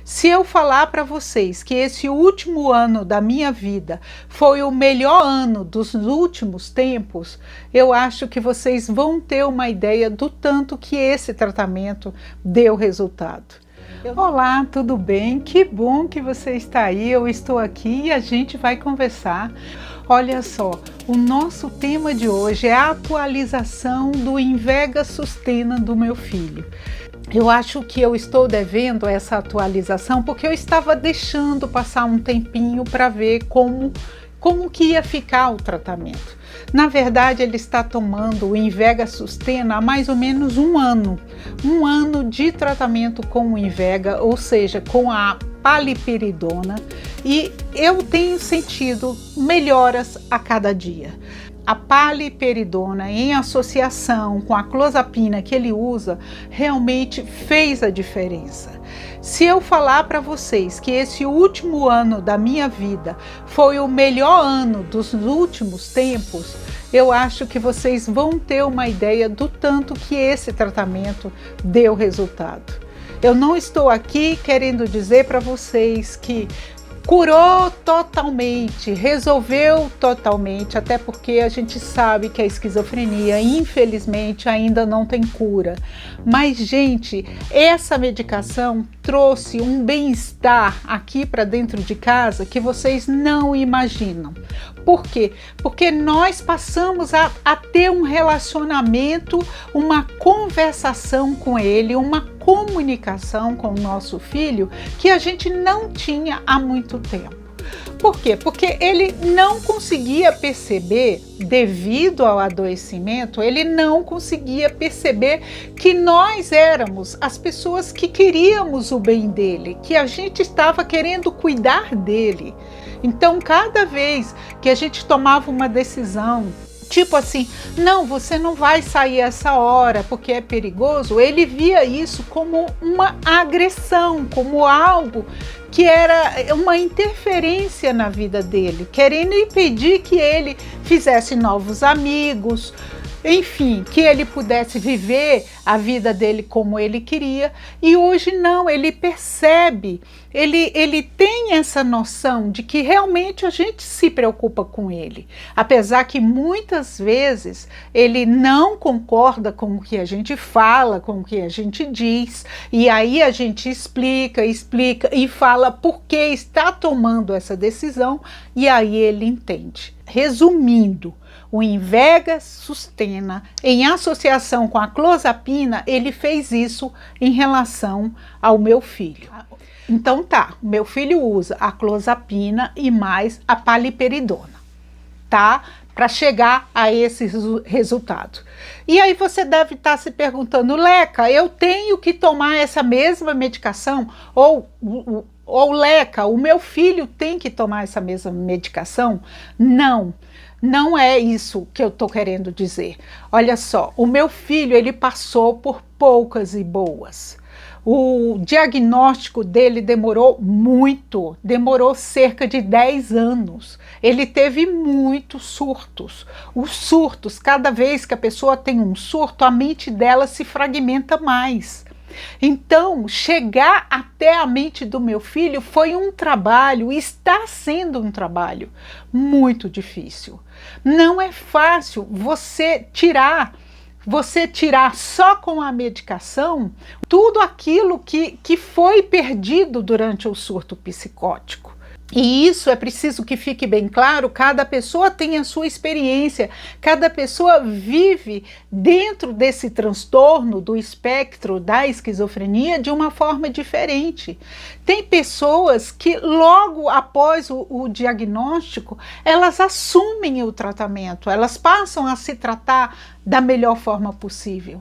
Se eu falar para vocês que esse último ano da minha vida foi o melhor ano dos últimos tempos, eu acho que vocês vão ter uma ideia do tanto que esse tratamento deu resultado. Olá, tudo bem? Que bom que você está aí, eu estou aqui e a gente vai conversar. Olha só, o nosso tema de hoje é a atualização do Invega Sustena do meu filho. Eu acho que eu estou devendo essa atualização porque eu estava deixando passar um tempinho para ver como que ia ficar o tratamento. Na verdade, ele está tomando o Invega Sustena há mais ou menos um ano de tratamento com o Invega, ou seja, com a paliperidona, e eu tenho sentido melhoras a cada dia. A paliperidona, em associação com a clozapina que ele usa, realmente fez a diferença. Se eu falar para vocês que esse último ano da minha vida foi o melhor ano dos últimos tempos, eu acho que vocês vão ter uma ideia do tanto que esse tratamento deu resultado. Eu não estou aqui querendo dizer para vocês que curou totalmente, resolveu totalmente, até porque a gente sabe que a esquizofrenia, infelizmente, ainda não tem cura. Mas, gente, essa medicação trouxe um bem-estar aqui para dentro de casa que vocês não imaginam. Por quê? Porque nós passamos a ter um relacionamento, uma conversação com ele, uma comunicação com o nosso filho que a gente não tinha há muito tempo. Por quê? Porque ele não conseguia perceber, devido ao adoecimento, ele não conseguia perceber que nós éramos as pessoas que queríamos o bem dele, que a gente estava querendo cuidar dele. Então, cada vez que a gente tomava uma decisão, tipo assim, não, você não vai sair essa hora porque é perigoso, ele via isso como uma agressão, como algo que era uma interferência na vida dele, querendo impedir que ele fizesse novos amigos, enfim, que ele pudesse viver a vida dele como ele queria. E hoje não, ele percebe, ele tem essa noção de que realmente a gente se preocupa com ele, apesar que muitas vezes ele não concorda com o que a gente fala, com o que a gente diz, e aí a gente explica e fala por que está tomando essa decisão, e aí ele entende. Resumindo, o Invega Sustena, em associação com a clozapina, ele fez isso em relação ao meu filho. Então tá, meu filho usa a clozapina e mais a paliperidona, tá? Para chegar a esse resultado. E aí você deve estar se perguntando, Leca, eu tenho que tomar essa mesma medicação? Ou Leca, o meu filho tem que tomar essa mesma medicação? Não. Não é isso que eu estou querendo dizer. Olha só, o meu filho ele passou por poucas e boas. O diagnóstico dele demorou muito, demorou cerca de 10 anos. Ele teve muitos surtos. Os surtos, cada vez que a pessoa tem um surto, a mente dela se fragmenta mais. Então, chegar até a mente do meu filho foi um trabalho, está sendo um trabalho muito difícil. Não é fácil você tirar só com a medicação tudo aquilo que foi perdido durante o surto psicótico. E isso é preciso que fique bem claro, cada pessoa tem a sua experiência, cada pessoa vive dentro desse transtorno do espectro da esquizofrenia de uma forma diferente. Tem pessoas que logo após o diagnóstico, elas assumem o tratamento, elas passam a se tratar da melhor forma possível.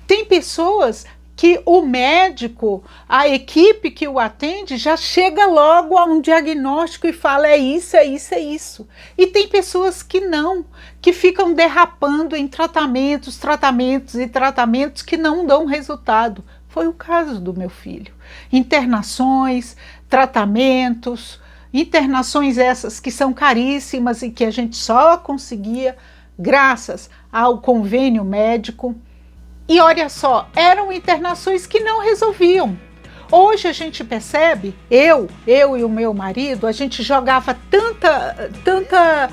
Tem pessoas que o médico, a equipe que o atende, já chega logo a um diagnóstico e fala é isso, é isso, é isso. E tem pessoas que não, que ficam derrapando em tratamentos que não dão resultado. Foi o caso do meu filho. Internações, tratamentos, internações essas que são caríssimas e que a gente só conseguia graças ao convênio médico. E olha só, eram internações que não resolviam. Hoje a gente percebe, eu e o meu marido, a gente jogava tanta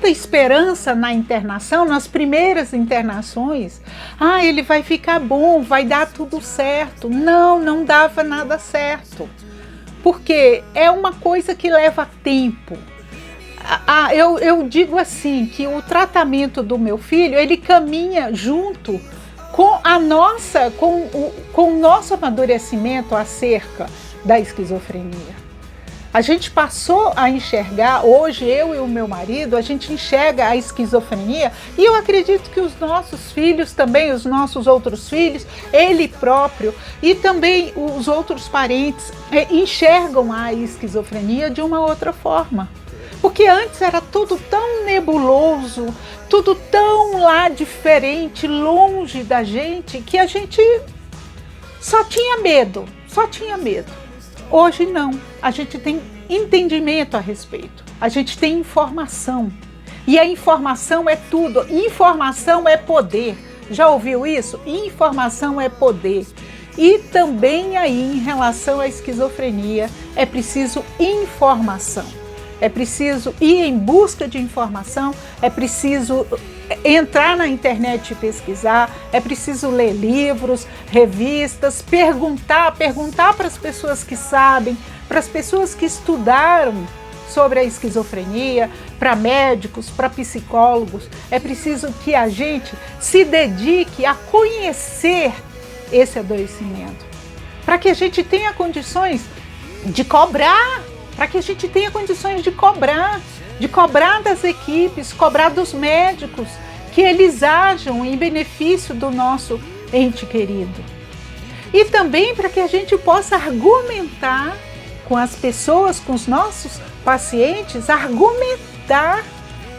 esperança na internação, nas primeiras internações. Ele vai ficar bom, vai dar tudo certo. Não dava nada certo. Porque é uma coisa que leva tempo. Eu digo assim, que o tratamento do meu filho, ele caminha junto com o nosso amadurecimento acerca da esquizofrenia. A gente passou a enxergar, hoje eu e o meu marido, a gente enxerga a esquizofrenia, e eu acredito que os nossos filhos também, os nossos outros filhos, ele próprio e também os outros parentes enxergam a esquizofrenia de uma outra forma. Porque antes era tudo tão nebuloso, tudo tão lá diferente, longe da gente, que a gente só tinha medo. Hoje não, a gente tem entendimento a respeito, a gente tem informação. E a informação é tudo, informação é poder. Já ouviu isso? Informação é poder. E também aí, em relação à esquizofrenia, é preciso informação. É preciso ir em busca de informação, é preciso entrar na internet e pesquisar, é preciso ler livros, revistas, perguntar para as pessoas que sabem, para as pessoas que estudaram sobre a esquizofrenia, para médicos, para psicólogos. É preciso que a gente se dedique a conhecer esse adoecimento, para que a gente tenha condições de cobrar, das equipes, cobrar dos médicos, que eles ajam em benefício do nosso ente querido. E também para que a gente possa argumentar com as pessoas, com os nossos pacientes, argumentar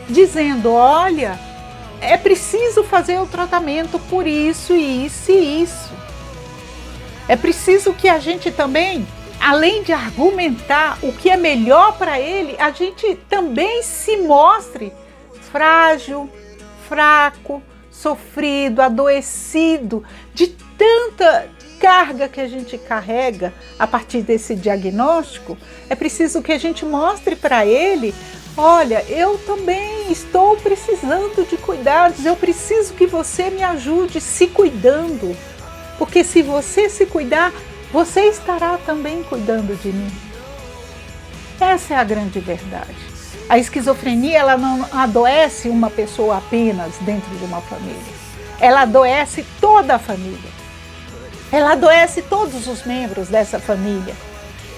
dizendo, olha, é preciso fazer o tratamento por isso, isso e isso. É preciso que a gente também, além de argumentar o que é melhor para ele, a gente também se mostre frágil, fraco, sofrido, adoecido, de tanta carga que a gente carrega a partir desse diagnóstico. É preciso que a gente mostre para ele, olha, eu também estou precisando de cuidados, eu preciso que você me ajude se cuidando, porque se você se cuidar, você estará também cuidando de mim. Essa é a grande verdade. A esquizofrenia, ela não adoece uma pessoa apenas dentro de uma família. Ela adoece toda a família. Ela adoece todos os membros dessa família,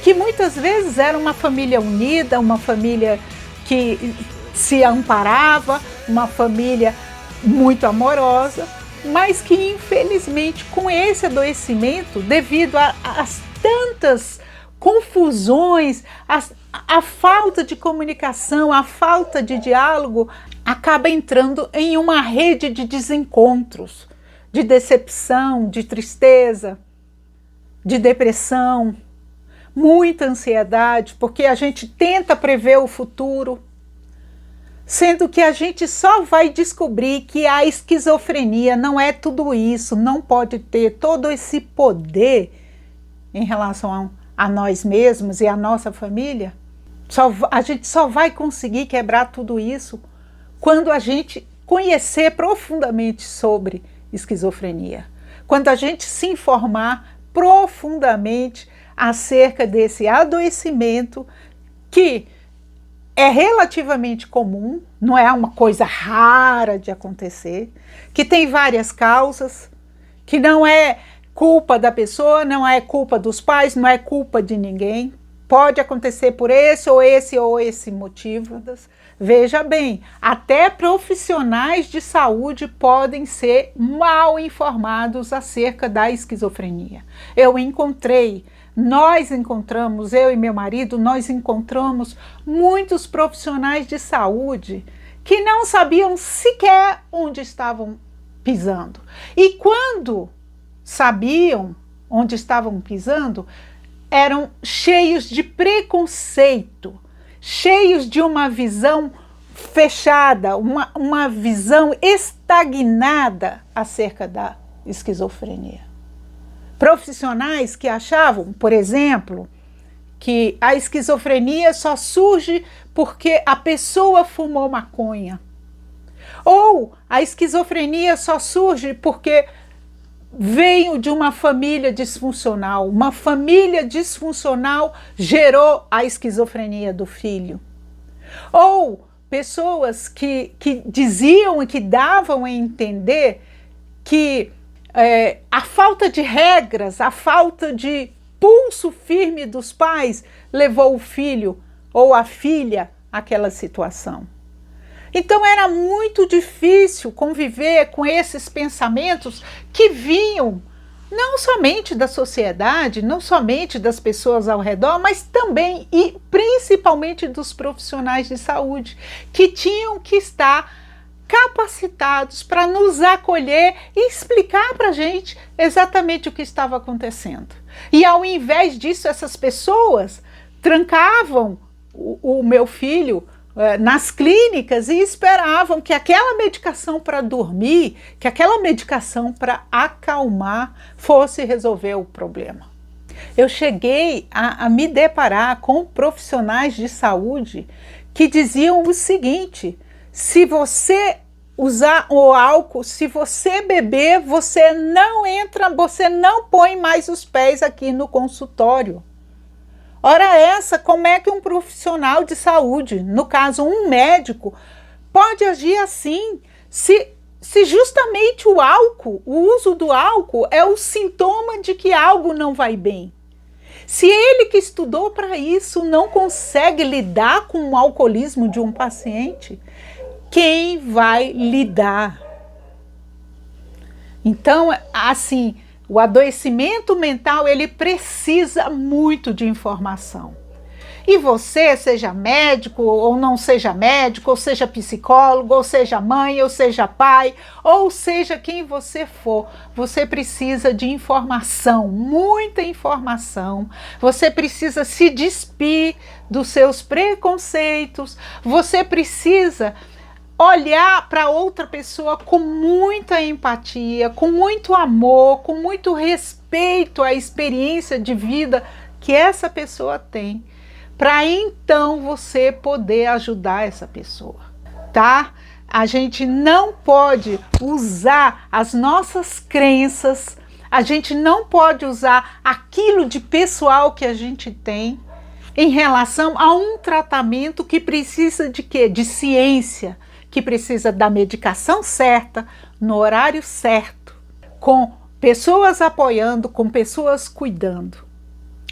que muitas vezes era uma família unida, uma família que se amparava, uma família muito amorosa, mas que infelizmente com esse adoecimento, devido às tantas confusões, a falta de comunicação, a falta de diálogo, acaba entrando em uma rede de desencontros, de decepção, de tristeza, de depressão, muita ansiedade, porque a gente tenta prever o futuro, sendo que a gente só vai descobrir que a esquizofrenia não é tudo isso, não pode ter todo esse poder em relação a nós mesmos e a nossa família. A gente só vai conseguir quebrar tudo isso quando a gente conhecer profundamente sobre esquizofrenia, quando a gente se informar profundamente acerca desse adoecimento que é relativamente comum, não é uma coisa rara de acontecer, que tem várias causas, que não é culpa da pessoa, não é culpa dos pais, não é culpa de ninguém. Pode acontecer por esse ou esse motivo. Veja bem, até profissionais de saúde podem ser mal informados acerca da esquizofrenia. Nós encontramos, eu e meu marido, nós encontramos muitos profissionais de saúde que não sabiam sequer onde estavam pisando. E quando sabiam onde estavam pisando, eram cheios de preconceito, cheios de uma visão fechada, uma visão estagnada acerca da esquizofrenia. profissionais que achavam, por exemplo, que a esquizofrenia só surge porque a pessoa fumou maconha. Ou a esquizofrenia só surge porque veio de uma família disfuncional. Uma família disfuncional gerou a esquizofrenia do filho. Ou pessoas que diziam e que davam a entender que a falta de regras, a falta de pulso firme dos pais levou o filho ou a filha àquela situação. Então era muito difícil conviver com esses pensamentos que vinham não somente da sociedade, não somente das pessoas ao redor, mas também e principalmente dos profissionais de saúde, que tinham que estar capacitados para nos acolher e explicar para a gente exatamente o que estava acontecendo. E ao invés disso, essas pessoas trancavam o meu filho nas clínicas e esperavam que aquela medicação para dormir, que aquela medicação para acalmar fosse resolver o problema. Eu cheguei a me deparar com profissionais de saúde que diziam o seguinte: se você usar o álcool, se você beber, você não entra, você não põe mais os pés aqui no consultório. Ora essa, como é que um profissional de saúde, no caso um médico, pode agir assim, se justamente o álcool, o uso do álcool é o sintoma de que algo não vai bem? Se ele que estudou para isso não consegue lidar com o alcoolismo de um paciente, quem vai lidar? Então, assim, o adoecimento mental, ele precisa muito de informação. E você, seja médico ou não seja médico, ou seja psicólogo, ou seja mãe, ou seja pai, ou seja quem você for, você precisa de informação, muita informação. Você precisa se despir dos seus preconceitos, você precisa olhar para outra pessoa com muita empatia, com muito amor, com muito respeito à experiência de vida que essa pessoa tem, para então você poder ajudar essa pessoa, tá? A gente não pode usar as nossas crenças, a gente não pode usar aquilo de pessoal que a gente tem em relação a um tratamento que precisa de quê? De ciência, que precisa da medicação certa, no horário certo, com pessoas apoiando, com pessoas cuidando.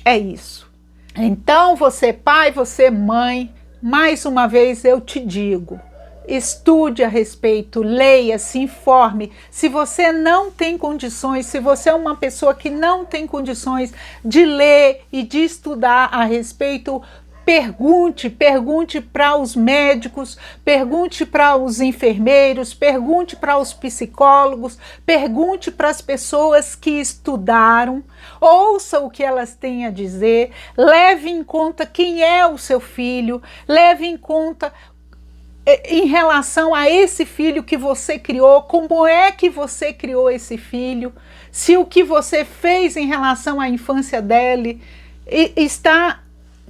É isso. Então, você pai, você mãe, mais uma vez eu te digo, estude a respeito, leia, se informe. Se você não tem condições, se você é uma pessoa que não tem condições de ler e de estudar a respeito, pergunte para os médicos, pergunte para os enfermeiros, pergunte para os psicólogos, pergunte para as pessoas que estudaram, ouça o que elas têm a dizer, leve em conta quem é o seu filho, leve em conta em relação a esse filho que você criou, como é que você criou esse filho, se o que você fez em relação à infância dele está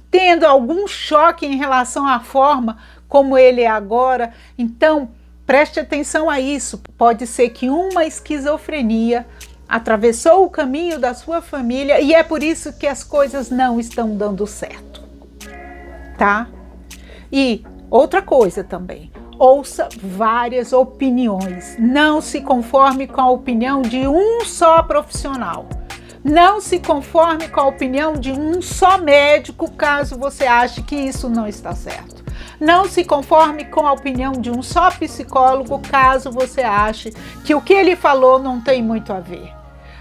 tendo algum choque em relação à forma como ele é agora. Então, preste atenção a isso. Pode ser que uma esquizofrenia atravessou o caminho da sua família e é por isso que as coisas não estão dando certo, tá? E outra coisa também, ouça várias opiniões. Não se conforme com a opinião de um só profissional. Não se conforme com a opinião de um só médico, caso você ache que isso não está certo. Não se conforme com a opinião de um só psicólogo, caso você ache que o que ele falou não tem muito a ver.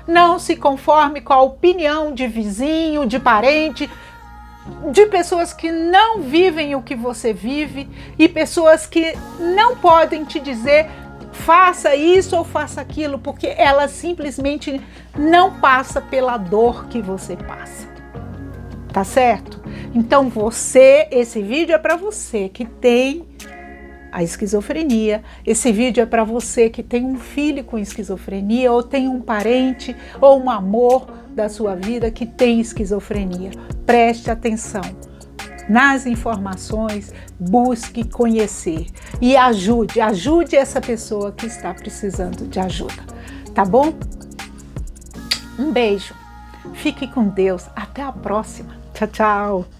Não se conforme com a opinião de vizinho, de parente, de pessoas que não vivem o que você vive e pessoas que não podem te dizer faça isso ou faça aquilo, porque ela simplesmente não passa pela dor que você passa. Tá certo? Então esse vídeo é para você que tem a esquizofrenia. Esse vídeo é para você que tem um filho com esquizofrenia, ou tem um parente ou um amor da sua vida que tem esquizofrenia. Preste atenção nas informações, busque conhecer e ajude essa pessoa que está precisando de ajuda, tá bom? Um beijo, fique com Deus, até a próxima, tchau, tchau.